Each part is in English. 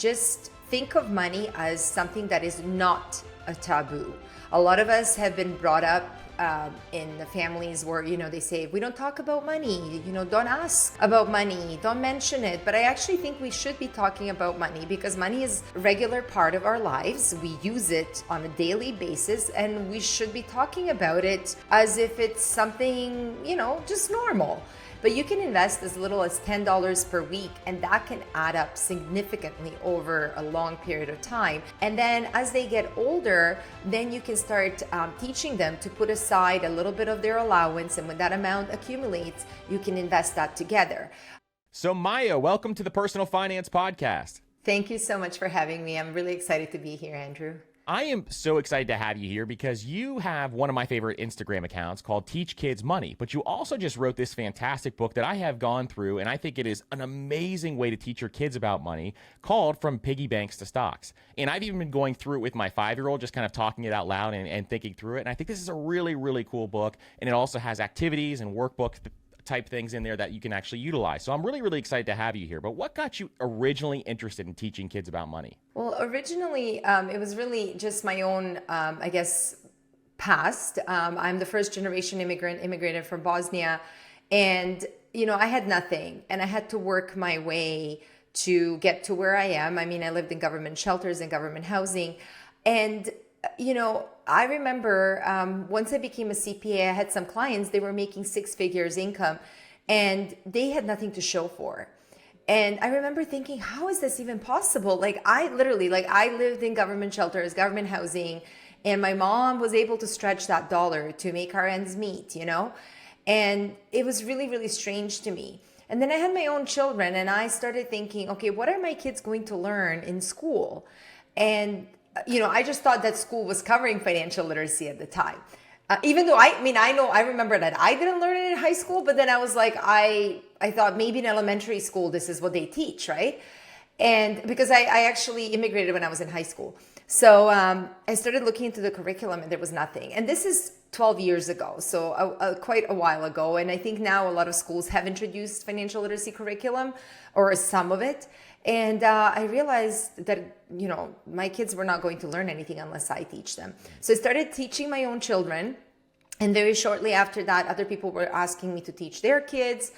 just think of money as something that is not a taboo. A lot of us have been brought up in the families where, they say, we don't talk about money, don't ask about money, don't mention it. But I actually think we should be talking about money because money is a regular part of our lives. We use it on a daily basis and we should be talking about it as if it's something, just normal. But you can invest as little as $10 per week, and that can add up significantly over a long period of time. And then as they get older, then you can start teaching them to put aside a little bit of their allowance, and when that amount accumulates, you can invest that together. So Maya, welcome to the Personal Finance Podcast. Thank you so much for having me. I'm really excited to be here, Andrew. I am so excited to have you here because you have one of my favorite Instagram accounts called Teach Kids Money, but you also just wrote this fantastic book that I have gone through, and I think it is an amazing way to teach your kids about money, called From Piggy Banks to Stocks. And I've even been going through it with my 5-year-old, just kind of talking it out loud and thinking through it. And I think this is a really, really cool book, and it also has activities and workbook type things in there that you can actually utilize. So I'm really, really excited to have you here. But what got you originally interested in teaching kids about money? Well, originally, it was really just my own, past. I'm the first generation immigrated from Bosnia. And, I had nothing and I had to work my way to get to where I am. I mean, I lived in government shelters and government housing. And I remember once I became a CPA, I had some clients, they were making 6 figures income and they had nothing to show for. And I remember thinking, how is this even possible? I lived in government shelters, government housing, and my mom was able to stretch that dollar to make our ends meet, And it was really, really strange to me. And then I had my own children and I started thinking, okay, what are my kids going to learn in school? And I just thought that school was covering financial literacy at the time. Even though I remember that I didn't learn it in high school, but then I was like, I thought maybe in elementary school, this is what they teach, right? And because I actually immigrated when I was in high school. So I started looking into the curriculum and there was nothing. And this is 12 years ago, so quite a while ago. And I think now a lot of schools have introduced financial literacy curriculum or some of it. And I realized that, my kids were not going to learn anything unless I teach them. So I started teaching my own children. And very shortly after that, other people were asking me to teach their kids.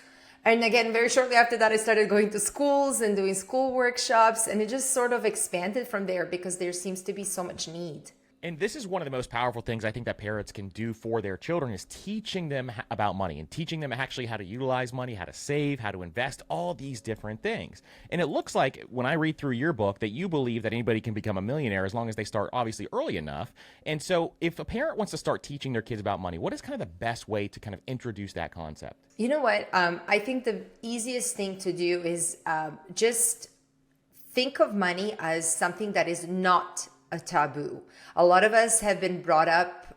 And again, very shortly after that, I started going to schools and doing school workshops. And it just sort of expanded from there because there seems to be so much need. And this is one of the most powerful things I think that parents can do for their children is teaching them about money and teaching them actually how to utilize money, how to save, how to invest, all these different things. And it looks like when I read through your book that you believe that anybody can become a millionaire as long as they start obviously early enough. And so if a parent wants to start teaching their kids about money, what is kind of the best way to kind of introduce that concept? You know what? I think the easiest thing to do is just think of money as something that is not a taboo. A lot of us have been brought up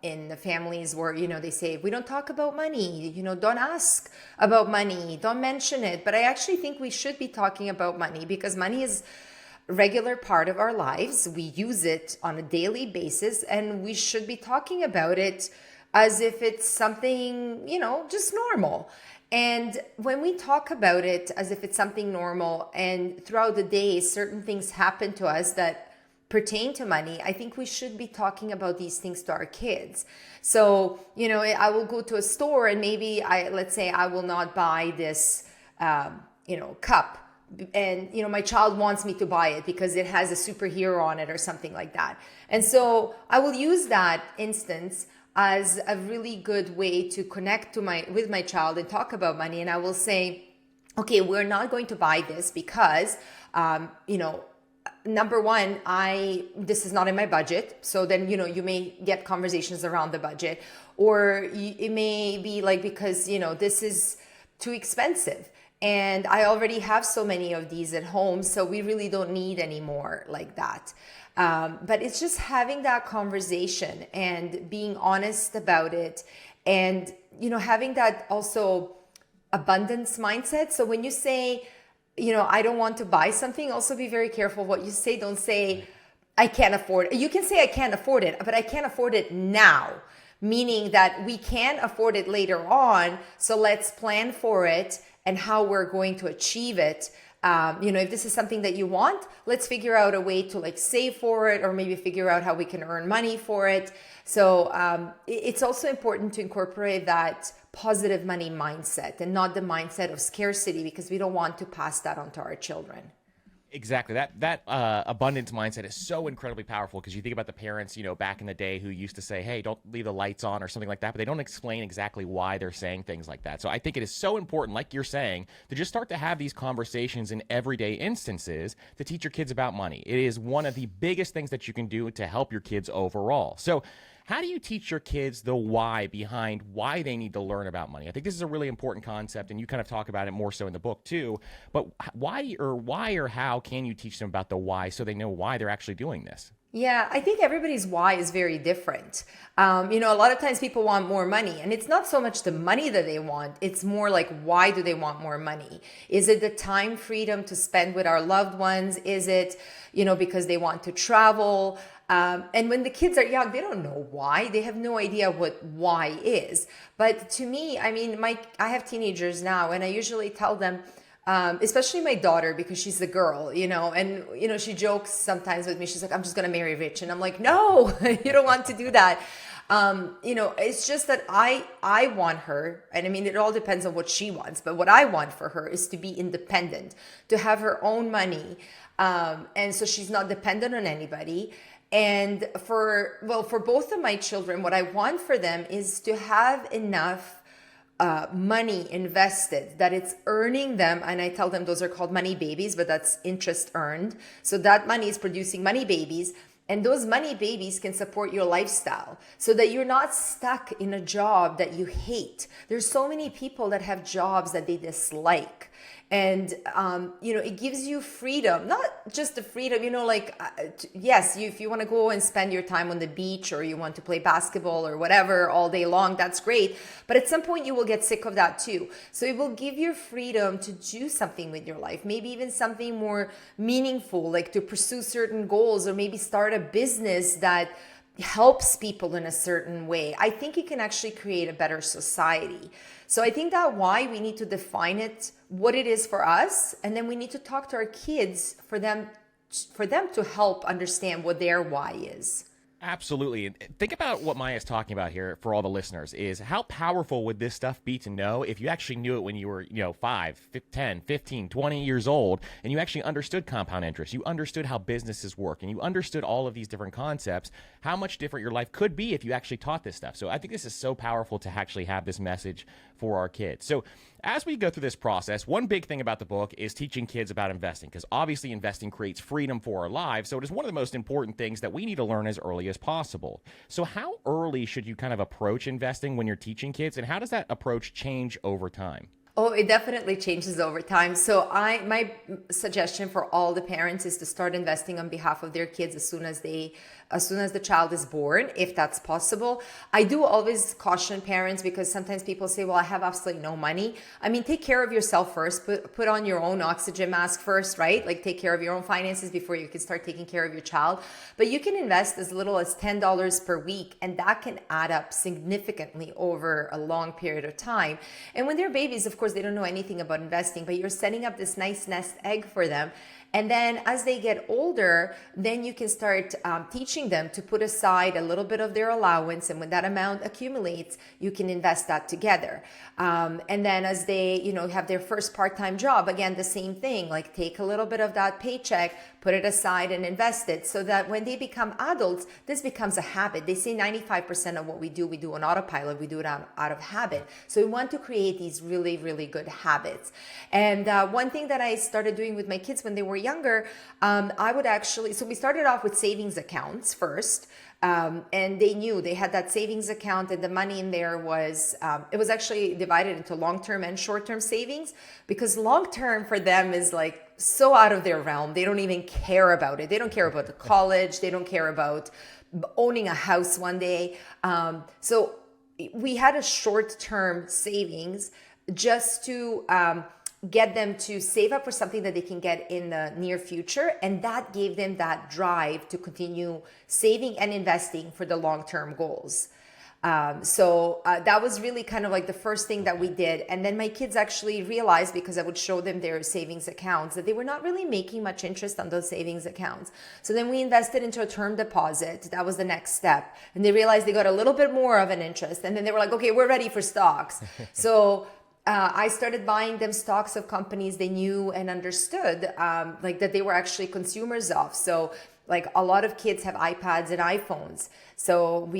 in the families where, they say, we don't talk about money, don't ask about money, don't mention it. But I actually think we should be talking about money because money is a regular part of our lives. We use it on a daily basis and we should be talking about it as if it's something, just normal. And when we talk about it as if it's something normal and throughout the day, certain things happen to us that pertain to money, I think we should be talking about these things to our kids. So, I will go to a store and maybe let's say I will not buy this, cup. And, my child wants me to buy it because it has a superhero on it or something like that. And so I will use that instance as a really good way to connect with my child and talk about money. And I will say, okay, we're not going to buy this because, number one, this is not in my budget. So then, you may get conversations around the budget, or it may be like, because, this is too expensive and I already have so many of these at home. So we really don't need any more like that. But it's just having that conversation and being honest about it and, having that also abundance mindset. So when you say, I don't want to buy something, also be very careful what you say. Don't say, I can't afford it. You can say I can't afford it, but I can't afford it now, meaning that we can afford it later on. So let's plan for it and how we're going to achieve it If this is something that you want, let's figure out a way to like save for it, or maybe figure out how we can earn money for it. So it's also important to incorporate that positive money mindset and not the mindset of scarcity, because we don't want to pass that on to our children. Exactly. That abundance mindset is so incredibly powerful, because you think about the parents, back in the day who used to say, hey, don't leave the lights on or something like that, but they don't explain exactly why they're saying things like that. So I think it is so important, like you're saying, to just start to have these conversations in everyday instances to teach your kids about money. It is one of the biggest things that you can do to help your kids overall. So how do you teach your kids the why behind why they need to learn about money? I think this is a really important concept, and you kind of talk about it more so in the book too. But why or how can you teach them about the why so they know why they're actually doing this? Yeah, I think everybody's why is very different. A lot of times people want more money, and it's not so much the money that they want. It's more like, why do they want more money? Is it the time freedom to spend with our loved ones? Is it, because they want to travel? And when the kids are young, they don't know why. They have no idea what why is. But to me, I have teenagers now, and I usually tell them, especially my daughter, because she's a girl, and, she jokes sometimes with me. She's like, I'm just going to marry rich. And I'm like, no, you don't want to do that. It's just that I want her, and it all depends on what she wants, but what I want for her is to be independent, to have her own money. And so she's not dependent on anybody. And for both of my children, what I want for them is to have enough money invested that it's earning them. And I tell them those are called money babies, but that's interest earned. So that money is producing money babies. And those money babies can support your lifestyle so that you're not stuck in a job that you hate. There's so many people that have jobs that they dislike. And, it gives you freedom, not just the freedom, yes, if you want to go and spend your time on the beach, or you want to play basketball or whatever all day long, that's great. But at some point you will get sick of that too. So it will give you freedom to do something with your life, maybe even something more meaningful, like to pursue certain goals, or maybe start a business that helps people in a certain way. I think it can actually create a better society. So I think that why we need to define it, what it is for us, and then we need to talk to our kids for them to help understand what their why is. Absolutely. And think about what Maya is talking about here for all the listeners is how powerful would this stuff be to know if you actually knew it when you were, 5, 10, 15, 20 years old, and you actually understood compound interest. You understood how businesses work, and you understood all of these different concepts, how much different your life could be if you actually taught this stuff. So I think this is so powerful to actually have this message for our kids. So as we go through this process, one big thing about the book is teaching kids about investing, because obviously investing creates freedom for our lives. So it is one of the most important things that we need to learn as early as possible. So how early should you kind of approach investing when you're teaching kids, and how does that approach change over time? Oh, it definitely changes over time. So my suggestion for all the parents is to start investing on behalf of their kids as soon as the child is born, if that's possible. I do always caution parents, because sometimes people say, well, I have absolutely no money. Take care of yourself first, put on your own oxygen mask first, right? Like, take care of your own finances before you can start taking care of your child. But you can invest as little as $10 per week, and that can add up significantly over a long period of time. And when they're babies, of course, they don't know anything about investing, but you're setting up this nice nest egg for them. And then as they get older, then you can start teaching them to put aside a little bit of their allowance. And when that amount accumulates, you can invest that together. And then as they, have their first part-time job, again, the same thing, like take a little bit of that paycheck, put it aside and invest it, so that when they become adults, this becomes a habit. They say 95% of what we do on autopilot. We do it out of habit. So we want to create these really, really good habits. And one thing that I started doing with my kids when they were younger, so we started off with savings accounts first. And they had that savings account, and the money in there was, it was actually divided into long-term and short-term savings, because long-term for them is like so out of their realm. They don't even care about it. They don't care about the college. They don't care about owning a house one day. So we had a short-term savings just to, get them to save up for something that they can get in the near future. And that gave them that drive to continue saving and investing for the long-term goals. So that was really kind of like the first thing that we did. And then my kids actually realized, because I would show them their savings accounts, that they were not really making much interest on those savings accounts. So then we invested into a term deposit. That was the next step. And they realized they got a little bit more of an interest. And then they were like, okay, we're ready for stocks. So I started buying them stocks of companies they knew and understood, like that they were actually consumers of. So like a lot of kids have iPads and iPhones. So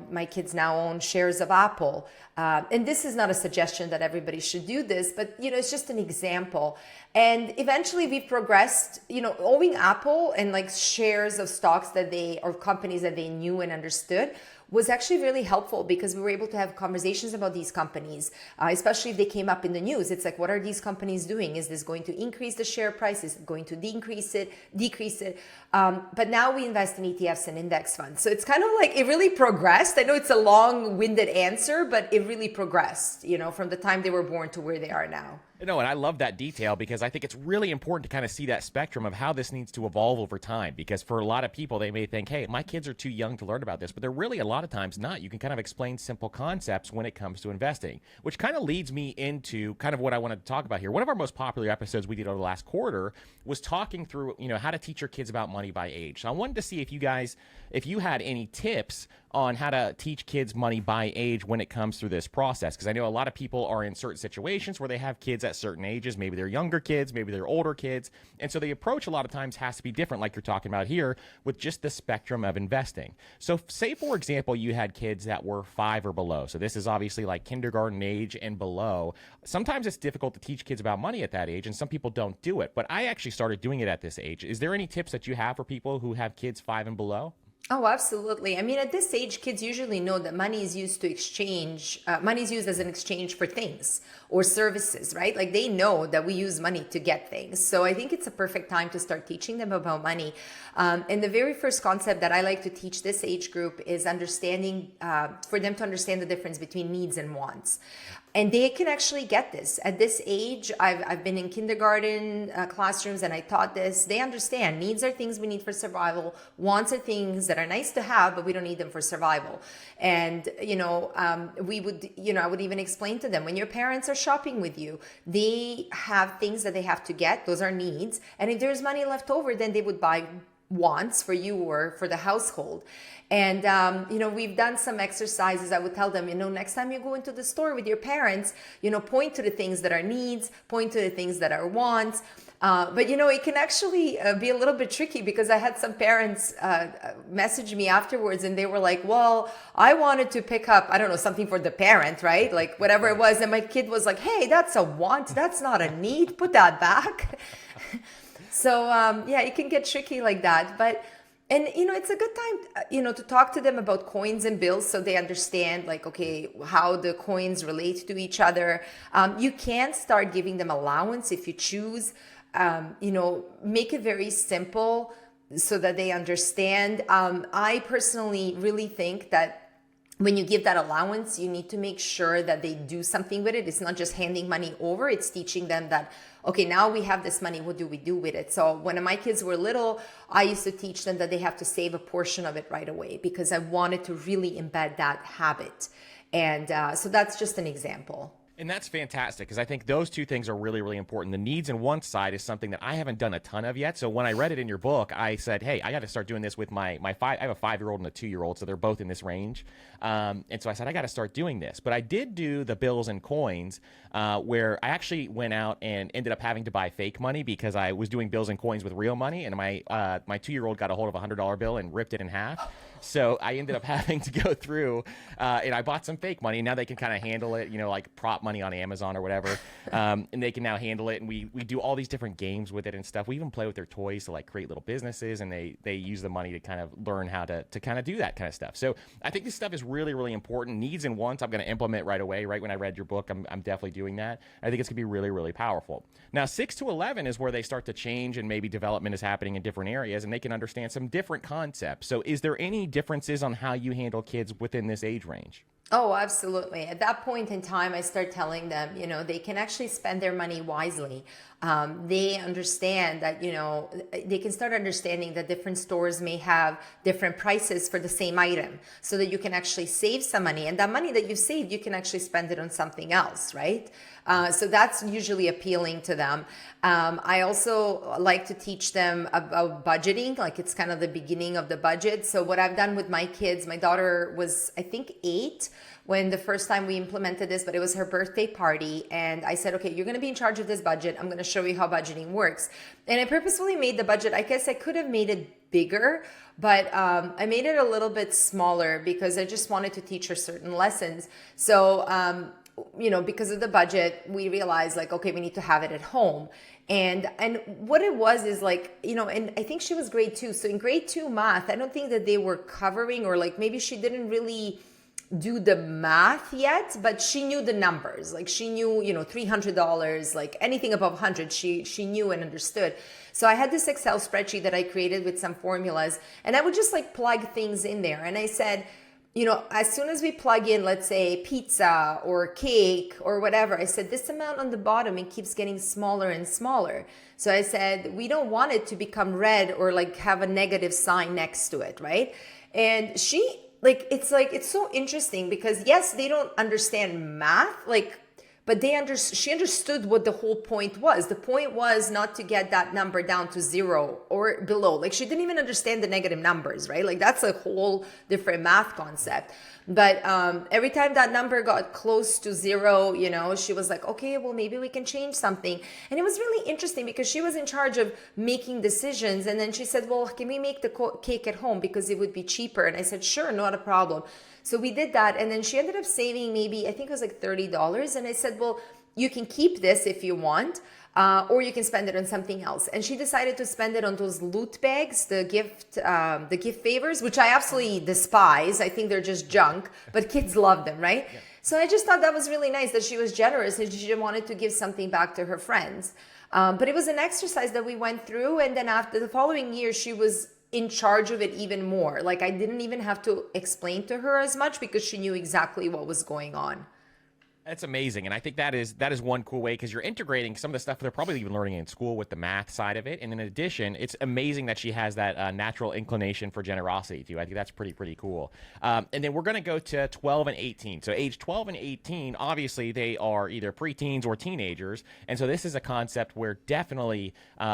my kids now own shares of Apple. And this is not a suggestion that everybody should do this, but it's just an example. And eventually we've progressed, owning Apple and like shares of stocks or companies that they knew and understood was actually really helpful, because we were able to have conversations about these companies, especially if they came up in the news. It's like, what are these companies doing? Is this going to increase the share price? Is it going to decrease it? But now we invest in ETFs and index funds. So it's kind of like it really progressed. I know it's a long-winded answer, but it really progressed, from the time they were born to where they are now. No, and I love that detail, because I think it's really important to kind of see that spectrum of how this needs to evolve over time. Because for a lot of people, they may think, hey, my kids are too young to learn about this, but they're really a lot of times not. You can kind of explain simple concepts when it comes to investing, which kind of leads me into kind of what I wanted to talk about here. One of our most popular episodes we did over the last quarter was talking through, how to teach your kids about money by age. So I wanted to see if you had any tips on how to teach kids money by age when it comes through this process. Because I know a lot of people are in certain situations where they have kids at certain ages. Maybe they're younger kids, maybe they're older kids. And so the approach a lot of times has to be different, like you're talking about here, with just the spectrum of investing. So say, for example, you had kids that were 5 or below. So this is obviously like kindergarten age and below. Sometimes it's difficult to teach kids about money at that age, and some people don't do it. But I actually started doing it at this age. Is there any tips that you have for people who have kids 5 and below? Oh, absolutely. I mean, at this age, kids usually know that money is used to exchange, money is used as an exchange for things or services, right? Like they know that we use money to get things. So I think it's a perfect time to start teaching them about money. And the very first concept that I like to teach this age group is understanding, for them to understand the difference between needs and wants. And they can actually get this. At this age, I've been in kindergarten classrooms and I taught this. They understand needs are things we need for survival. Wants are things that are nice to have, but we don't need them for survival. And, I would even explain to them, when your parents are shopping with you, they have things that they have to get. Those are needs. And if there's money left over, then they would buy wants for you or for the household. And, we've done some exercises. I would tell them, next time you go into the store with your parents, point to the things that are needs, point to the things that are wants. But, it can actually be a little bit tricky, because I had some parents message me afterwards and they were like, well, I wanted to pick up, I don't know, something for the parent, right? Like whatever it was. And my kid was like, hey, that's a want. That's not a need. Put that back. So, it can get tricky like that. And it's a good time, to talk to them about coins and bills, so they understand, like, okay, how the coins relate to each other. You can start giving them allowance if you choose. Make it very simple so that they understand. I personally really think that when you give that allowance, you need to make sure that they do something with it. It's not just handing money over. It's teaching them that, okay, now we have this money. What do we do with it? So when my kids were little, I used to teach them that they have to save a portion of it right away, because I wanted to really embed that habit. And so that's just an example. And that's fantastic, because I think those two things are really, really important. The needs and wants side is something that I haven't done a ton of yet. So when I read it in your book, I said, hey, I got to start doing this with my I have a 5-year-old and a 2-year-old, so they're both in this range. And so I said, I got to start doing this. But I did do the bills and coins, where I actually went out and ended up having to buy fake money, because I was doing bills and coins with real money. And my 2-year-old got a hold of a $100 bill and ripped it in half. So I ended up having to go through, and I bought some fake money. Now they can kind of handle it, like prop money on Amazon or whatever. And they can now handle it. And we do all these different games with it and stuff. We even play with their toys to like create little businesses, and they use the money to kind of learn how to kind of do that kind of stuff. So I think this stuff is really, really important. Needs and wants, I'm going to implement right away. Right when I read your book, I'm definitely doing that. I think it's going to be really, really powerful. Now, 6 to 11 is where they start to change, and maybe development is happening in different areas, and they can understand some different concepts. So is there any differences on how you handle kids within this age range? Oh, absolutely. At that point in time, I start telling them, they can actually spend their money wisely. They understand that, they can start understanding that different stores may have different prices for the same item so that you can actually save some money. And that money that you saved, you can actually spend it on something else, right? So that's usually appealing to them. I also like to teach them about budgeting, like it's kind of the beginning of the budget. So what I've done with my kids, my daughter was, I think, 8 when the first time we implemented this, but it was her birthday party. And I said, okay, you're going to be in charge of this budget. I'm going to show you how budgeting works. And I purposefully made the budget. I guess I could have made it bigger, but I made it a little bit smaller because I just wanted to teach her certain lessons. So, because of the budget, we realized like, okay, we need to have it at home. And what it was is like, and I think she was grade 2. So in grade 2 math, I don't think that they were covering, or like maybe she didn't really do the math yet, but she knew the numbers. Like she knew, $300, like anything above 100, she knew and understood. So I had this Excel spreadsheet that I created with some formulas, and I would just like plug things in there. And I said, as soon as we plug in, let's say pizza or cake or whatever, I said, this amount on the bottom, it keeps getting smaller and smaller. So I said, we don't want it to become red or like have a negative sign next to it, right? And it's so interesting because yes, they don't understand math, but she understood what the whole point was. The point was not to get that number down to 0 or below. Like she didn't even understand the negative numbers, right? Like that's a whole different math concept. But every time that number got close to 0, she was like, okay, well, maybe we can change something. And it was really interesting because she was in charge of making decisions. And then she said, well, can we make the cake at home because it would be cheaper? And I said, sure, not a problem. So we did that. And then she ended up saving maybe, I think it was like $30. And I said, well, you can keep this if you want, or you can spend it on something else. And she decided to spend it on those loot bags, the gift favors, which I absolutely despise. I think they're just junk, but kids love them, right? Yeah. So I just thought that was really nice that she was generous and she wanted to give something back to her friends. But it was an exercise that we went through. And then after the following year, she was in charge of it even more. Like I didn't even have to explain to her as much because she knew exactly what was going on. That's amazing. And I think that is one cool way because you're integrating some of the stuff they're probably even learning in school with the math side of it. And in addition, it's amazing that she has that natural inclination for generosity too. I think that's pretty cool. And then we're going to go to 12 and 18. So age 12 and 18, obviously they are either preteens or teenagers. And so this is a concept where definitely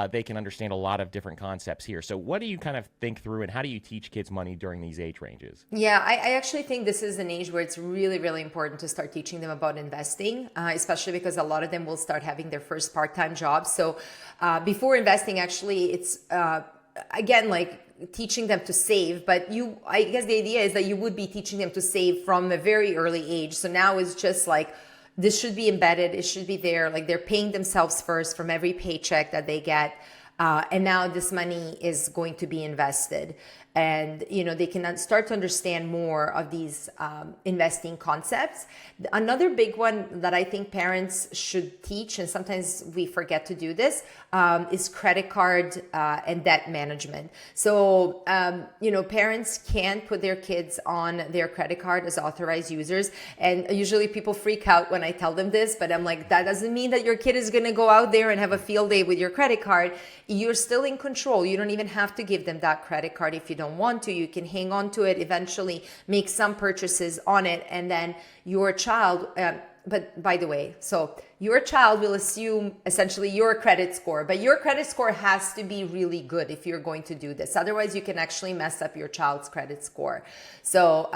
they can understand a lot of different concepts here. So what do you kind of think through and how do you teach kids money during these age ranges? Yeah, I actually think this is an age where it's really, really important to start teaching them about investing, especially because a lot of them will start having their first part-time jobs. So before investing, actually, it's again like teaching them to save. But I guess the idea is that you would be teaching them to save from a very early age. So now it's just like this should be embedded. It should be there. Like they're paying themselves first from every paycheck that they get. And now this money is going to be invested. And, they can start to understand more of these investing concepts. Another big one that I think parents should teach, and sometimes we forget to do this, is credit card and debt management. So, parents can put their kids on their credit card as authorized users. And usually people freak out when I tell them this, but I'm like, that doesn't mean that your kid is going to go out there and have a field day with your credit card. You're still in control. You don't even have to give them that credit card if you don't want to. You can hang on to it, eventually make some purchases on it, and then your child, but by the way, so your child will assume essentially your credit score, but your credit score has to be really good if you're going to do this. Otherwise, you can actually mess up your child's credit score. So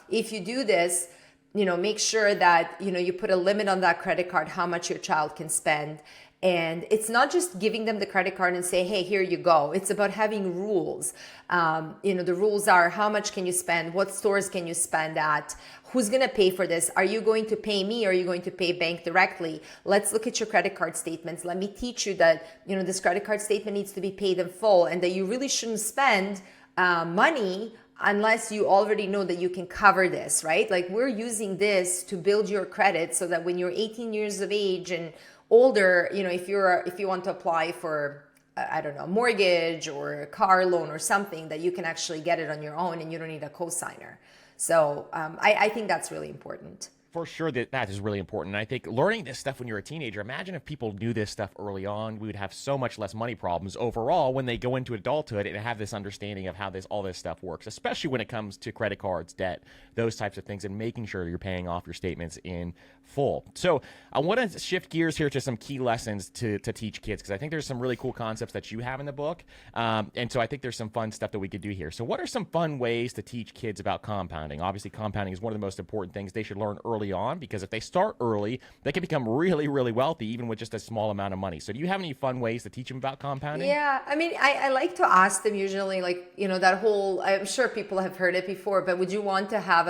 if you do this, make sure that, you put a limit on that credit card, how much your child can spend. And it's not just giving them the credit card and say, hey, here you go. It's about having rules. The rules are how much can you spend? What stores can you spend at? Who's going to pay for this? Are you going to pay me or are you going to pay bank directly? Let's look at your credit card statements. Let me teach you that, this credit card statement needs to be paid in full and that you really shouldn't spend money unless you already know that you can cover this, right? Like we're using this to build your credit so that when you're 18 years of age and older, if you want to apply for, I don't know, mortgage or a car loan or something, that you can actually get it on your own and you don't need a cosigner. So I think that's really important. For sure, that is really important. And I think learning this stuff when you're a teenager, imagine if people knew this stuff early on, we would have so much less money problems overall when they go into adulthood and have this understanding of how all this stuff works, especially when it comes to credit cards, debt, those types of things, and making sure you're paying off your statements in full. So I want to shift gears here to some key lessons to teach kids, because I think there's some really cool concepts that you have in the book. And so I think there's some fun stuff that we could do here. So what are some fun ways to teach kids about compounding? Obviously, compounding is one of the most important things they should learn early on, because if they start early, they can become really, really wealthy, even with just a small amount of money. So do you have any fun ways to teach them about compounding? Yeah, I mean, I like to ask them usually, like, that whole, I'm sure people have heard it before, but would you want to have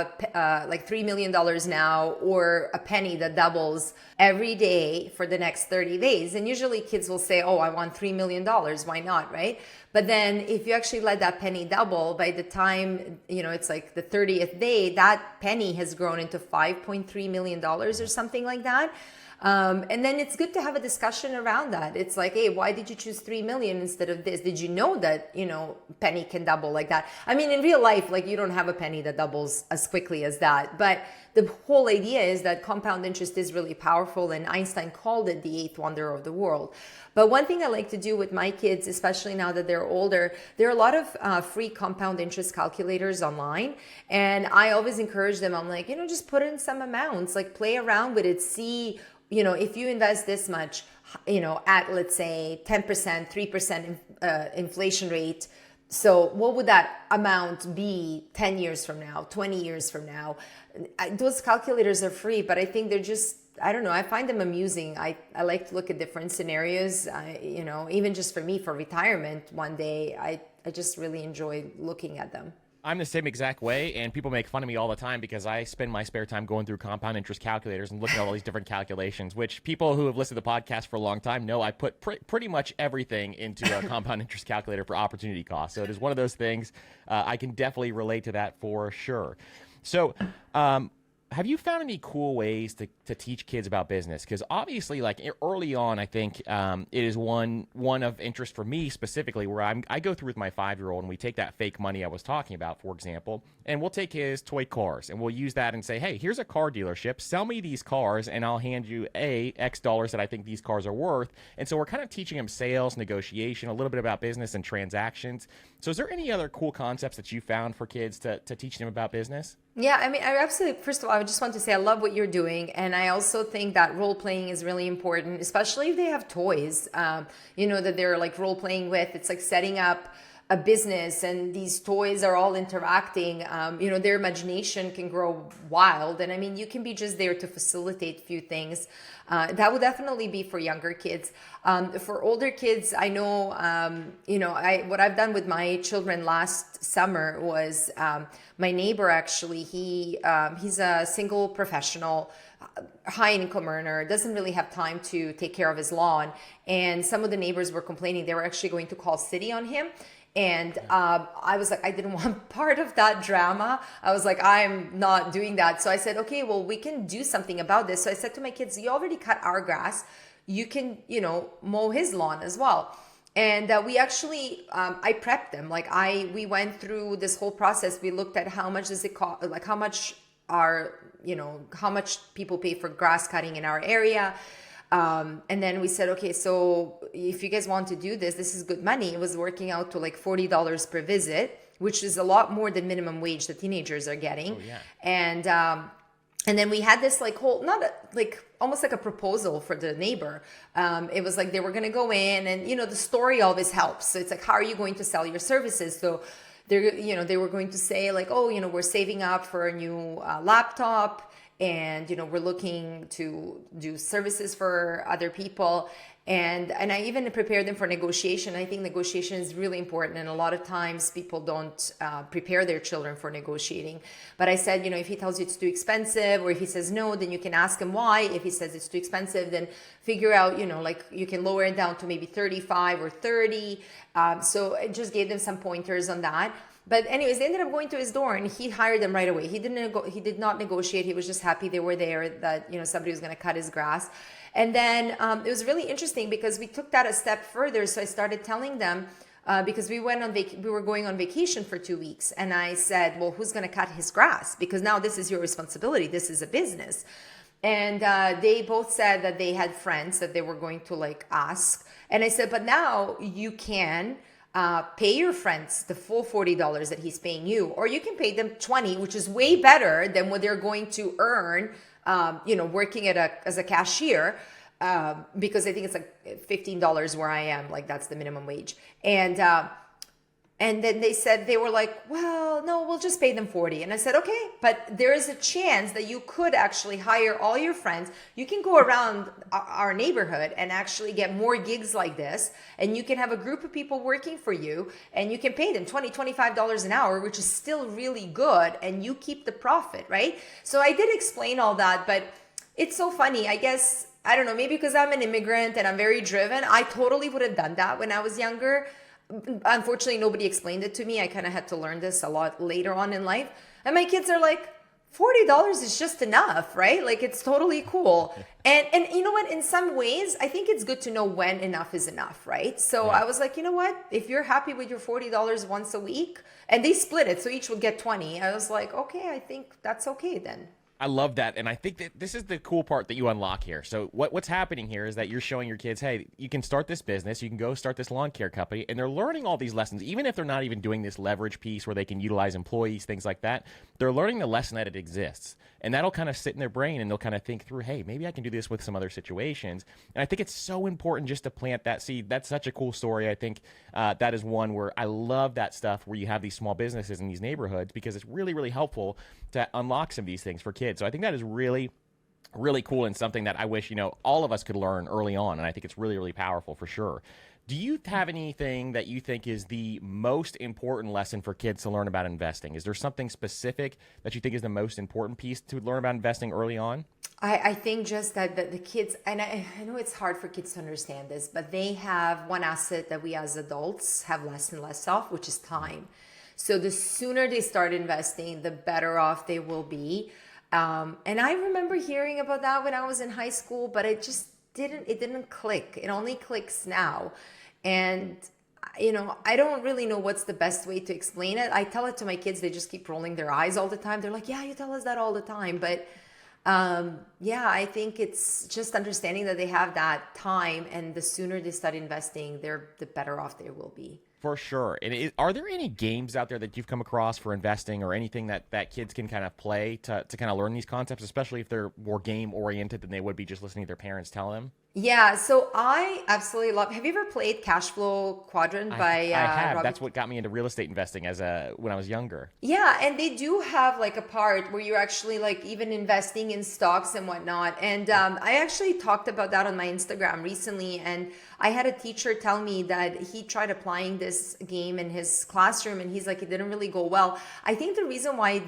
like $3 million now, or a penny that doubles every day for the next 30 days? And usually kids will say, oh, I want $3 million. Why not, right? But then if you actually let that penny double, by the time, it's like the 30th day, that penny has grown into $5.3 million or something like that. And then it's good to have a discussion around that. It's like, hey, why did you choose 3 million instead of this? Did you know that, penny can double like that? I mean, in real life, like, you don't have a penny that doubles as quickly as that. But the whole idea is that compound interest is really powerful, and Einstein called it the eighth wonder of the world. But one thing I like to do with my kids, especially now that they're older, there are a lot of free compound interest calculators online. And I always encourage them. I'm like, just put in some amounts, like play around with it, see, if you invest this much, at, let's say 10%, 3% inflation rate. So what would that amount be 10 years from now, 20 years from now? Those calculators are free, but I think they're just, I don't know, I find them amusing. I like to look at different scenarios, even just for me, for retirement one day, I just really enjoy looking at them. I'm the same exact way, and people make fun of me all the time because I spend my spare time going through compound interest calculators and looking at all these different calculations, which people who have listened to the podcast for a long time know I put pretty much everything into a compound interest calculator for opportunity cost. So it is one of those things. I can definitely relate to that for sure. So have you found any cool ways to teach kids about business? Because obviously, like early on, I think it is one of interest for me specifically, where I go through with my 5-year-old and we take that fake money I was talking about, for example, and we'll take his toy cars and we'll use that and say, hey, here's a car dealership, sell me these cars and I'll hand you X dollars that I think these cars are worth. And so we're kind of teaching him sales, negotiation, a little bit about business and transactions. So is there any other cool concepts that you found for kids to teach them about business? Yeah, I mean, I absolutely, first of all, I just want to say I love what you're doing. And I also think that role playing is really important, especially if they have toys, that they're like role playing with. It's like setting up a business and these toys are all interacting. Their imagination can grow wild. And I mean, you can be just there to facilitate a few things. That would definitely be for younger kids. For older kids, I know, what I've done with my children last summer was my neighbor, actually, he's a single professional, high income earner, doesn't really have time to take care of his lawn. And some of the neighbors were complaining they were actually going to call city on him. And I was like, I didn't want part of that drama. I was like, I'm not doing that. So I said, okay, well, we can do something about this. So I said to my kids, you already cut our grass. You can, mow his lawn as well. And we actually, I prepped them. Like we went through this whole process. We looked at how much does it cost, like how much how much people pay for grass cutting in our area. And then we said, okay, so if you guys want to do this, this is good money. It was working out to like $40 per visit, which is a lot more than minimum wage that teenagers are getting. Oh, yeah. And then we had this like whole, almost like a proposal for the neighbor. It was like they were going to go in and, the story always helps. So it's like, how are you going to sell your services? So they were going to say like, oh, we're saving up for a new laptop. And, we're looking to do services for other people. And I even prepared them for negotiation. I think negotiation is really important. And a lot of times people don't prepare their children for negotiating. But I said, if he tells you it's too expensive, or if he says no, then you can ask him why. If he says it's too expensive, then figure out, you can lower it down to maybe 35 or 30. So I just gave them some pointers on that. But anyways, they ended up going to his door and he hired them right away. He did not negotiate. He was just happy they were there, that, somebody was going to cut his grass. And then it was really interesting because we took that a step further. So I started telling them, because we were going on vacation for 2 weeks, and I said, well, who's going to cut his grass? Because now this is your responsibility. This is a business. And they both said that they had friends that they were going to like ask. And I said, but now you can pay your friends the full $40 that he's paying you, or you can pay them $20, which is way better than what they're going to earn, working as a cashier. Because I think it's like $15 where I am, like that's the minimum wage. And then they said, they were like, well, no, we'll just pay them 40. And I said, okay, but there is a chance that you could actually hire all your friends. You can go around our neighborhood and actually get more gigs like this. And you can have a group of people working for you, and you can pay them $20, $25 an hour, which is still really good. And you keep the profit, right? So I did explain all that, but it's so funny. I guess, I don't know, maybe because I'm an immigrant and I'm very driven. I totally would have done that when I was younger. Unfortunately, nobody explained it to me. I kind of had to learn this a lot later on in life. And my kids are like, $40 is just enough, right? Like, it's totally cool. And you know what? In some ways, I think it's good to know when enough is enough, right? So I was like, you know what? If you're happy with your $40 once a week, and they split it, so each would get 20. I was like, okay, I think that's okay then. I love that. And I think that this is the cool part that you unlock here. So what's happening here is that you're showing your kids, hey, you can start this business, you can go start this lawn care company, and they're learning all these lessons, even if they're not even doing this leverage piece where they can utilize employees, things like that. They're learning the lesson that it exists. And that'll kind of sit in their brain, and they'll kind of think through, hey, maybe I can do this with some other situations. And I think it's so important just to plant that seed. That's such a cool story. I think that is one where I love that stuff where you have these small businesses in these neighborhoods, because it's really, really helpful to unlock some of these things for kids. So I think that is really, really cool, and something that I wish, all of us could learn early on. And I think it's really, really powerful for sure. Do you have anything that you think is the most important lesson for kids to learn about investing? Is there something specific that you think is the most important piece to learn about investing early on? I think just that the kids, and I know it's hard for kids to understand this, but they have one asset that we as adults have less and less of, which is time. So the sooner they start investing, the better off they will be. And I remember hearing about that when I was in high school, but it didn't click. It only clicks now. And, I don't really know what's the best way to explain it. I tell it to my kids. They just keep rolling their eyes all the time. They're like, yeah, you tell us that all the time. But I think it's just understanding that they have that time, and the sooner they start investing, the better off they will be. For sure. And are there any games out there that you've come across for investing, or anything that kids can kind of play to kind of learn these concepts, especially if they're more game oriented than they would be just listening to their parents tell them? Yeah, so I absolutely love. Have you ever played Cash Flow Quadrant by I have. Robert? That's what got me into real estate investing when I was younger. Yeah, and they do have like a part where you're actually like even investing in stocks and whatnot. And I actually talked about that on my Instagram recently, and I had a teacher tell me that he tried applying this game in his classroom, and he's like, it didn't really go well. I think the reason why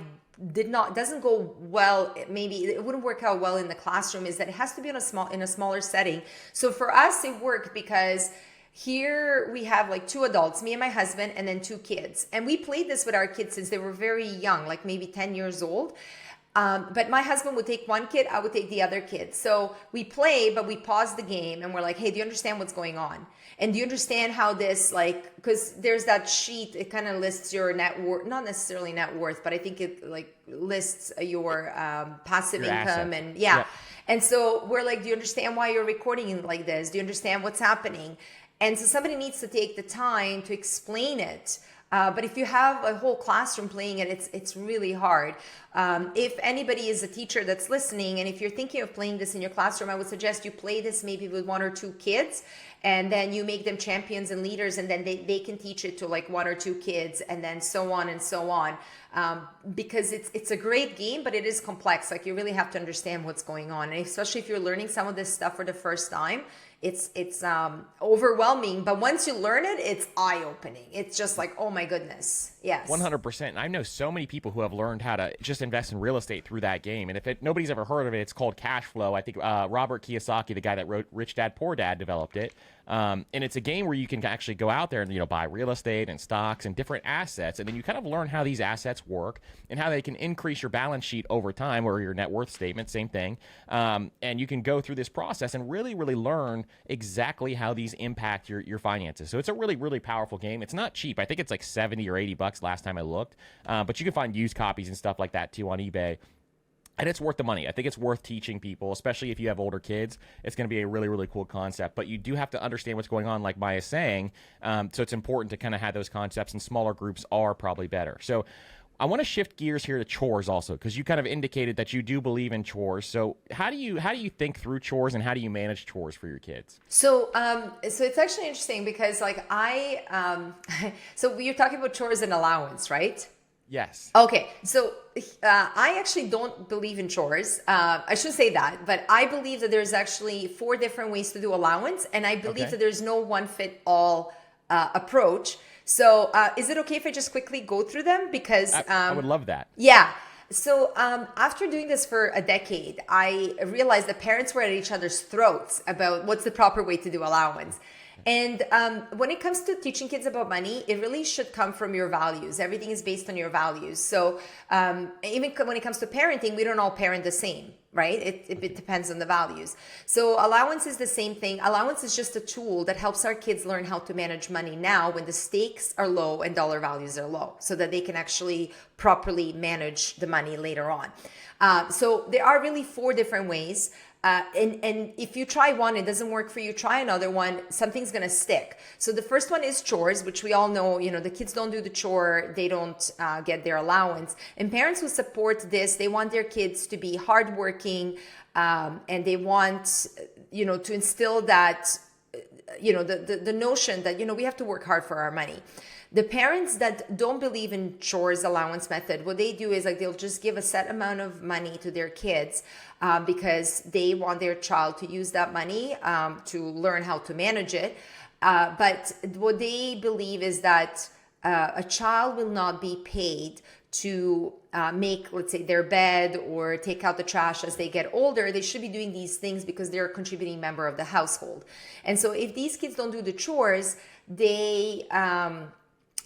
doesn't go well, maybe it wouldn't work out well in the classroom, is that it has to be in a smaller setting. So for us it worked because here we have like 2 adults, me and my husband, and then 2 kids, and we played this with our kids since they were very young, like maybe 10 years old. But my husband would take one kid, I would take the other kid. So we play, but we pause the game and we're like, hey, do you understand what's going on? And do you understand how this, like, because there's that sheet, it kind of lists your net worth, not necessarily net worth, but I think it like lists your passive your income. asset. And yeah. And so we're like, do you understand why you're recording it like this? Do you understand what's happening? And so somebody needs to take the time to explain it. But if you have a whole classroom playing it, it's really hard. If anybody is a teacher that's listening, and if you're thinking of playing this in your classroom, I would suggest you play this maybe with 1 or 2 kids, and then you make them champions and leaders, and then they can teach it to like 1 or 2 kids, and then so on and so on. Because it's a great game, but it is complex. Like, you really have to understand what's going on. And especially if you're learning some of this stuff for the first time, it's overwhelming, but once you learn it, it's eye-opening. It's just like, oh my goodness. Yes. 100%. I know so many people who have learned how to just invest in real estate through that game. And if nobody's ever heard of it, it's called Cash Flow. I think Robert Kiyosaki, the guy that wrote Rich Dad, Poor Dad, developed it. And it's a game where you can actually go out there and, buy real estate and stocks and different assets. And then you kind of learn how these assets work and how they can increase your balance sheet over time, or your net worth statement, same thing. And you can go through this process and really, really learn exactly how these impact your finances. So it's a really, really powerful game. It's not cheap. I think it's like 70 or 80 bucks last time I looked. But you can find used copies and stuff like that too on eBay. And it's worth the money. I think it's worth teaching people, especially if you have older kids. It's going to be a really, really cool concept. But you do have to understand what's going on, like Maya's saying. So it's important to kind of have those concepts, and smaller groups are probably better. So I want to shift gears here to chores also, because you kind of indicated that you do believe in chores. So how do you think through chores, and how do you manage chores for your kids? So, so it's actually interesting because so you're talking about chores and allowance, right? Yes. Okay, so I actually don't believe in chores. I should say that, but I believe that there's actually 4 different ways to do allowance, and I believe that there's no one fit all approach. So is it okay if I just quickly go through them? Because I would love that. Yeah. So after doing this for a decade, I realized that parents were at each other's throats about what's the proper way to do allowance. And when it comes to teaching kids about money, it really should come from your values. Everything is based on your values. So even when it comes to parenting, we don't all parent the same, right? It depends on the values. So allowance is the same thing. Allowance is just a tool that helps our kids learn how to manage money now when the stakes are low and dollar values are low, so that they can actually properly manage the money later on. So there are really 4 different ways. And if you try one, it doesn't work for you, try another one, something's going to stick. So the first one is chores, which we all know, the kids don't do the chore, they don't get their allowance. And parents who support this, they want their kids to be hardworking, and they want, to instill that, the notion that, we have to work hard for our money. The parents that don't believe in chores allowance method, what they do is they'll just give a set amount of money to their kids because they want their child to use that money to learn how to manage it. But what they believe is that a child will not be paid to make, let's say, their bed or take out the trash as they get older. They should be doing these things because they're a contributing member of the household. And so if these kids don't do the chores, they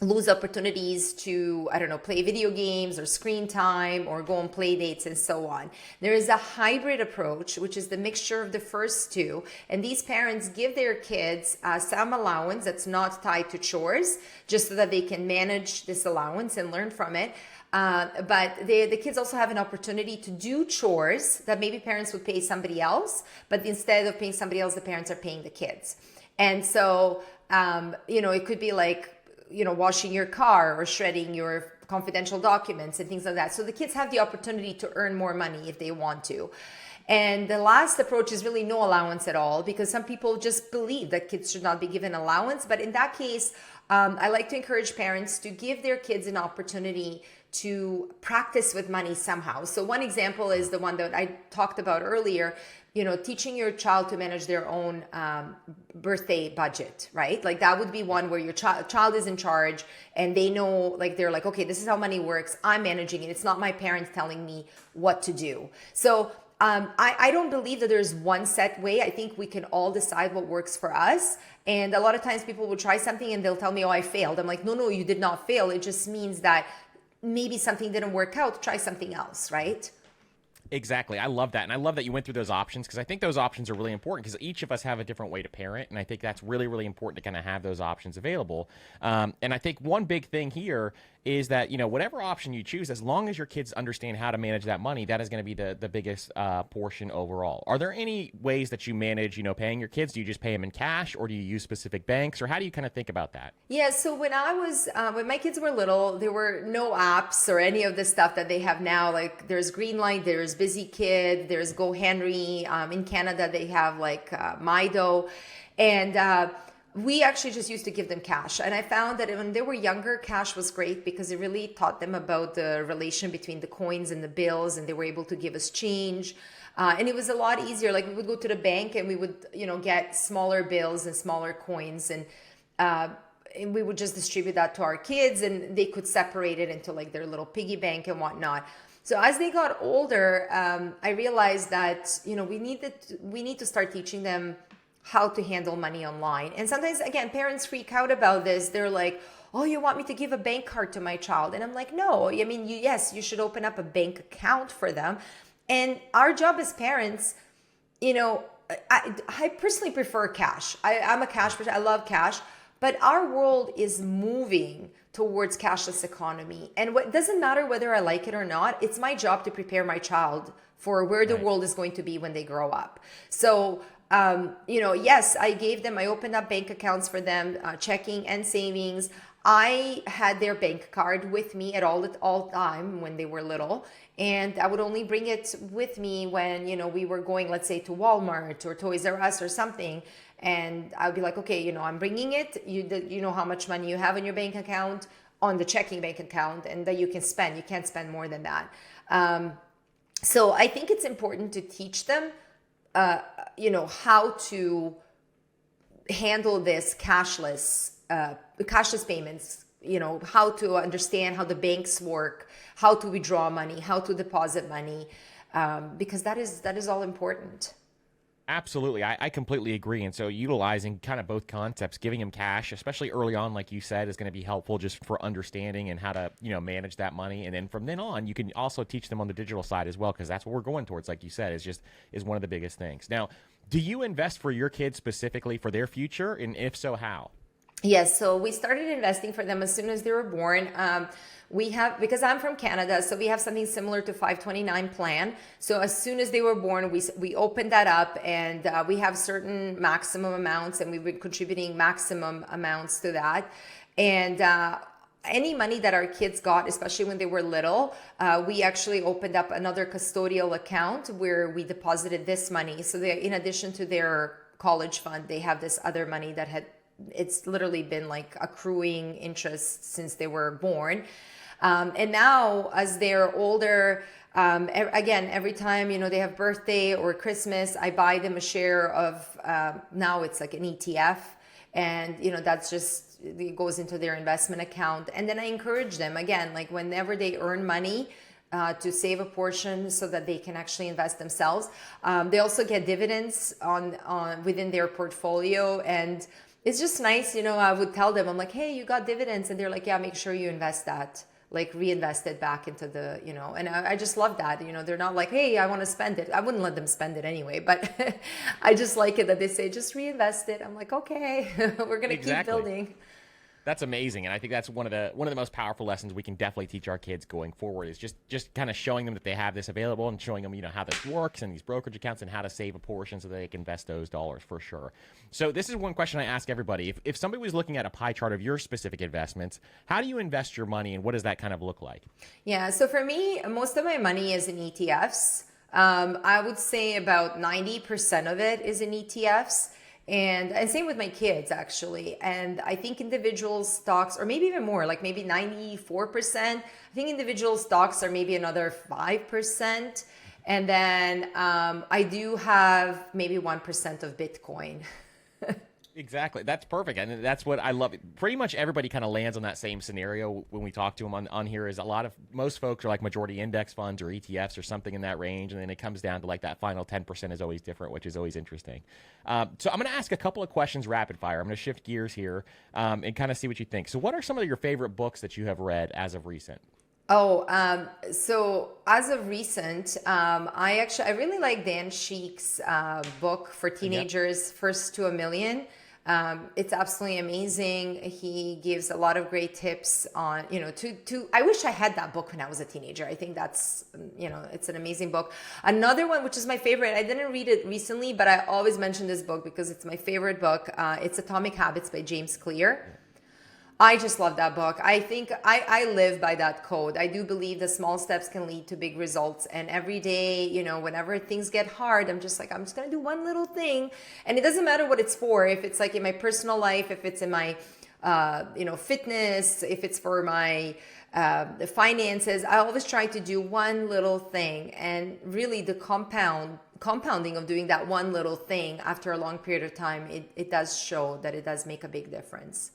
lose opportunities to, play video games or screen time or go on play dates and so on. There is a hybrid approach, which is the mixture of the first 2. And these parents give their kids some allowance that's not tied to chores, just so that they can manage this allowance and learn from it. But the kids also have an opportunity to do chores that maybe parents would pay somebody else, but instead of paying somebody else, the parents are paying the kids. And so, it could be like, washing your car or shredding your confidential documents and things like that. So the kids have the opportunity to earn more money if they want to. And the last approach is really no allowance at all, because some people just believe that kids should not be given allowance. But in that case, I like to encourage parents to give their kids an opportunity to practice with money somehow. So one example is the one that I talked about earlier, teaching your child to manage their own birthday budget, right? That would be one where your child is in charge and they know, they're like, okay, this is how money works. I'm managing it. It's not my parents telling me what to do. So I don't believe that there's one set way. I think we can all decide what works for us. And a lot of times people will try something and they'll tell me, oh, I failed. I'm like, no, you did not fail. It just means that maybe something didn't work out. Try something else, right? Exactly. I love that. And I love that you went through those options, because I think those options are really important, because each of us have a different way to parent. And I think that's really, really important to kind of have those options available. And I think one big thing here is that, whatever option you choose, as long as your kids understand how to manage that money, that is going to be the biggest portion overall. Are there any ways that you manage, paying your kids? Do you just pay them in cash, or do you use specific banks, or how do you kind of think about that? Yeah. So when when my kids were little, there were no apps or any of the stuff that they have now. There's Greenlight, there's Busy Kid, there's Go Henry. In Canada, they have Mido. And we actually just used to give them cash. And I found that when they were younger, cash was great because it really taught them about the relation between the coins and the bills, and they were able to give us change. And it was a lot easier. We would go to the bank and we would, get smaller bills and smaller coins, and we would just distribute that to our kids, and they could separate it into their little piggy bank and whatnot. So as they got older, I realized that, we need to start teaching them how to handle money online. And sometimes, again, parents freak out about this. They're like, oh, you want me to give a bank card to my child? And I'm like, no, I mean, yes, you should open up a bank account for them. And our job as parents, I personally prefer cash. I'm a cash person. I love cash. But our world is moving towards cashless economy. And what doesn't matter whether I like it or not, it's my job to prepare my child for where the world is going to be when they grow up. So, yes, I opened up bank accounts for them, checking and savings. I had their bank card with me at all time when they were little. And I would only bring it with me when, we were going, let's say, to Walmart or Toys R Us or something. And I'd be like, okay, I'm bringing it. You know how much money you have in your bank account on the checking bank account and that you can spend. You can't spend more than that. So I think it's important to teach them, how to handle this cashless payments, how to understand how the banks work, how to withdraw money, how to deposit money, because that is all important. Absolutely. I completely agree. And so utilizing kind of both concepts, giving them cash, especially early on, like you said, is going to be helpful just for understanding and how to, manage that money. And then from then on, you can also teach them on the digital side as well, because that's what we're going towards, like you said, is one of the biggest things. Now, do you invest for your kids specifically for their future? And if so, how? Yes, so we started investing for them as soon as they were born. Because I'm from Canada, so we have something similar to 529 plan. So as soon as they were born, we opened that up, and we have certain maximum amounts, and we've been contributing maximum amounts to that. And any money that our kids got, especially when they were little, we actually opened up another custodial account where we deposited this money. So they, in addition to their college fund, they have this other money that it's literally been like accruing interest since they were born. And now as they're older, again, every time, they have birthday or Christmas, I buy them a share of, now it's like an ETF. And, that's just, it goes into their investment account. And then I encourage them again, like whenever they earn money, to save a portion so that they can actually invest themselves. They also get dividends on within their portfolio. And it's just nice, I would tell them, I'm like, hey, you got dividends. And they're like, yeah, make sure you invest that, like reinvest it back into the, and I just love that, they're not like, hey, I want to spend it. I wouldn't let them spend it anyway, but I just like it that they say, just reinvest it. I'm like, okay, we're going to keep building. That's amazing, and I think that's one of the most powerful lessons we can definitely teach our kids going forward is just kind of showing them that they have this available and showing them how this works and these brokerage accounts and how to save a portion so that they can invest those dollars for sure. So this is one question I ask everybody: if somebody was looking at a pie chart of your specific investments, how do you invest your money and what does that kind of look like? Yeah, so for me, most of my money is in ETFs. I would say about 90% of it is in ETFs. And same with my kids, actually. And I think individual stocks, or maybe even more, like maybe 94%. I think individual stocks are maybe another 5%. And then I do have maybe 1% of Bitcoin. Exactly. That's perfect. And that's what I love. Pretty much everybody kind of lands on that same scenario when we talk to them on here is most folks are like majority index funds or ETFs or something in that range. And then it comes down to like that final 10% is always different, which is always interesting. So I'm going to ask a couple of questions rapid fire. I'm going to shift gears here and kind of see what you think. So what are some of your favorite books that you have read as of recent? So as of recent, I really like Dan Sheik's book for teenagers, First to a Million. It's absolutely amazing. He gives a lot of great tips on, I wish I had that book when I was a teenager. I think that's, it's an amazing book. Another one, which is my favorite, I didn't read it recently, but I always mention this book because it's my favorite book. It's Atomic Habits by James Clear. I just love that book. I think I live by that code. I do believe that small steps can lead to big results. And every day, whenever things get hard, I'm just going to do one little thing. And it doesn't matter what it's for. If it's like in my personal life, if it's in my, fitness, if it's for my finances, I always try to do one little thing. And really the compounding of doing that one little thing after a long period of time, it does show that it does make a big difference.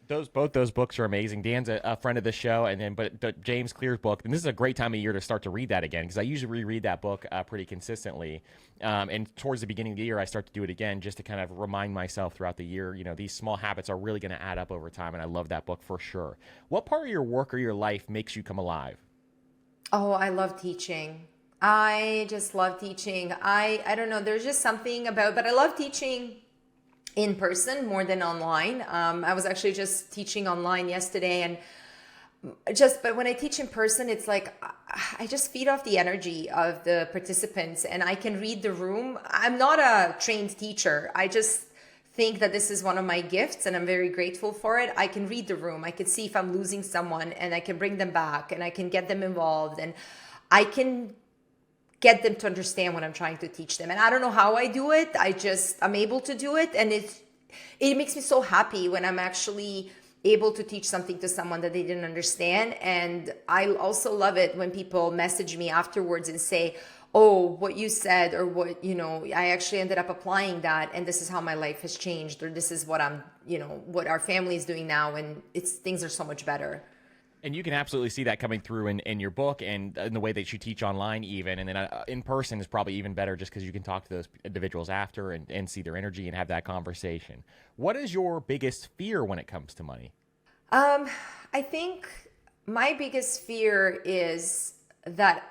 Both those books are amazing. Dan's a friend of the show, and then but James Clear's book, and this is a great time of year to start to read that again because I usually reread that book pretty consistently. And towards the beginning of the year, I start to do it again just to kind of remind myself throughout the year. These small habits are really going to add up over time, and I love that book for sure. What part of your work or your life makes you come alive? Oh, I love teaching. I just love teaching. I don't know. There's just something about, but I love teaching in person more than online. I was actually just teaching online yesterday, and but when I teach in person, it's like I just feed off the energy of the participants, and I can read the room. I'm not a trained teacher. I just think that this is one of my gifts, and I'm very grateful for it. I can read the room. I can see if I'm losing someone, and I can bring them back, and I can get them involved, and I can get them to understand what I'm trying to teach them. And I don't know how I do it. I'm able to do it. And it makes me so happy when I'm actually able to teach something to someone that they didn't understand. And I also love it when people message me afterwards and say, oh, what you said, or what, I actually ended up applying that, and this is how my life has changed, or this is what what our family is doing now. And things are so much better. And you can absolutely see that coming through in your book and in the way that you teach online even. And then in person is probably even better just because you can talk to those individuals after and see their energy and have that conversation. What is your biggest fear when it comes to money? I think my biggest fear is that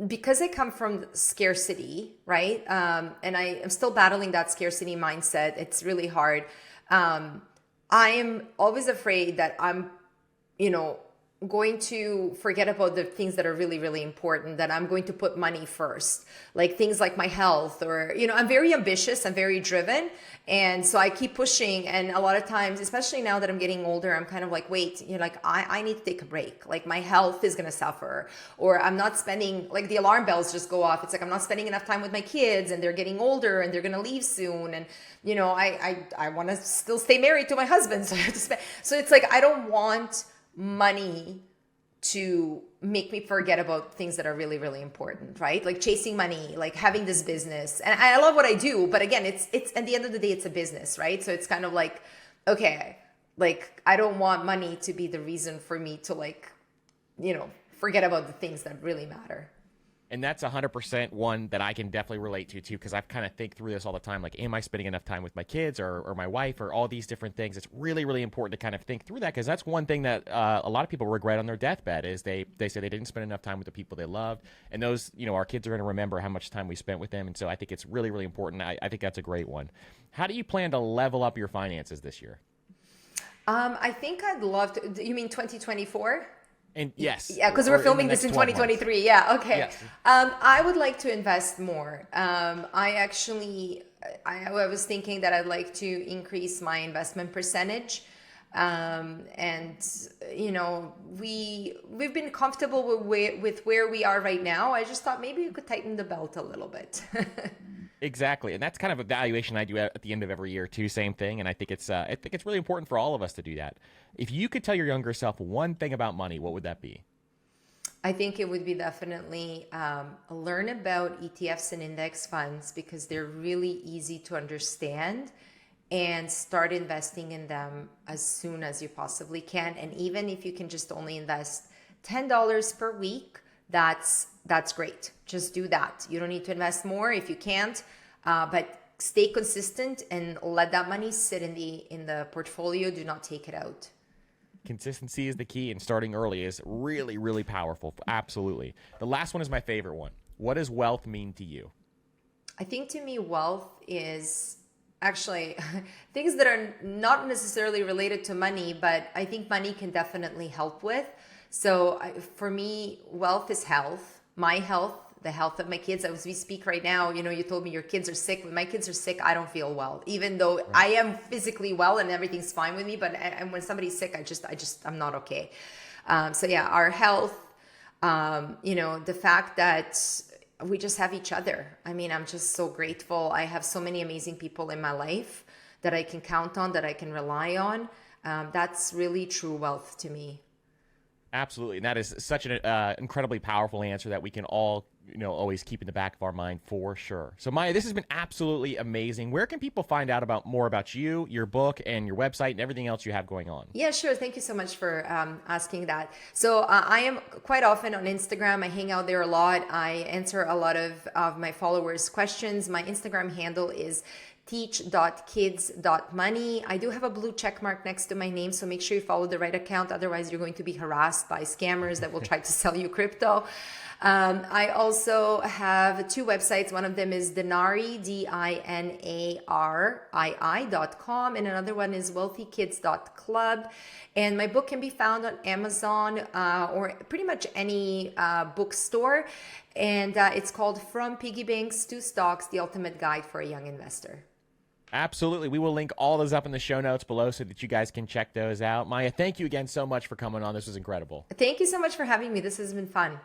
because I come from scarcity, right? And I am still battling that scarcity mindset. It's really hard. I am always afraid that I'm going to forget about the things that are really, really important, that I'm going to put money first, like things like my health, or, I'm very ambitious, I'm very driven. And so I keep pushing. And a lot of times, especially now that I'm getting older, I'm kind of like, wait, I need to take a break. Like my health is going to suffer, or I'm not spending, like the alarm bells just go off. It's like, I'm not spending enough time with my kids, and they're getting older and they're going to leave soon. And, I want to still stay married to my husband. So I have to spend. So it's like, I don't want money to make me forget about things that are really, really important, right? Like chasing money, like having this business. And I love what I do, but again, it's at the end of the day, it's a business, right? So it's kind of like, okay, like I don't want money to be the reason for me to forget about the things that really matter. And that's 100% one that I can definitely relate to too, because I've kind of think through this all the time. Like, am I spending enough time with my kids or my wife or all these different things? It's really, really important to kind of think through that, because that's one thing that a lot of people regret on their deathbed is they say they didn't spend enough time with the people they loved. And those, our kids are going to remember how much time we spent with them. And so I think it's really, really important. I think that's a great one. How do you plan to level up your finances this year? I think I'd love to. You mean 2024? And yes. Yeah, because we're filming this in 2023. Months. Yeah, okay. Yes. I would like to invest more. I was thinking that I'd like to increase my investment percentage. And we've been comfortable with where we are right now. I just thought maybe we could tighten the belt a little bit. Exactly. And that's kind of a valuation I do at the end of every year too. Same thing. And I think it's really important for all of us to do that. If you could tell your younger self one thing about money, what would that be? I think it would be definitely learn about ETFs and index funds, because they're really easy to understand, and start investing in them as soon as you possibly can. And even if you can just only invest $10 per week, that's great. Just do that. You don't need to invest more if you can't, but stay consistent and let that money sit in the portfolio. Do not take it out. Consistency is the key, and starting early is really, really powerful. Absolutely. The last one is my favorite one. What does wealth mean to you? I think to me, wealth is actually things that are not necessarily related to money, but I think money can definitely help with. So for me, wealth is health, my health, the health of my kids. As we speak right now, you told me your kids are sick. When my kids are sick, I don't feel well, even though right. I am physically well and everything's fine with me. But when somebody's sick, I'm not okay. So yeah, our health, the fact that we just have each other. I mean, I'm just so grateful. I have so many amazing people in my life that I can count on, that I can rely on. That's really true wealth to me. Absolutely. And that is such an incredibly powerful answer that we can all, always keep in the back of our mind for sure. So Maya, this has been absolutely amazing. Where can people find out about more about you, your book, and your website and everything else you have going on? Yeah, sure. Thank you so much for asking that. So I am quite often on Instagram. I hang out there a lot. I answer a lot of my followers' questions. My Instagram handle is teach.kids.money. I do have a blue check mark next to my name, so make sure you follow the right account. Otherwise, you're going to be harassed by scammers that will try to sell you crypto. I also have two websites. One of them is Dinari, DINARII.com, and another one is wealthykids.club. And my book can be found on Amazon or pretty much any bookstore. And it's called From Piggy Banks to Stocks, The Ultimate Guide for a Young Investor. Absolutely. We will link all those up in the show notes below so that you guys can check those out. Maya, thank you again so much for coming on. This was incredible. Thank you so much for having me. This has been fun.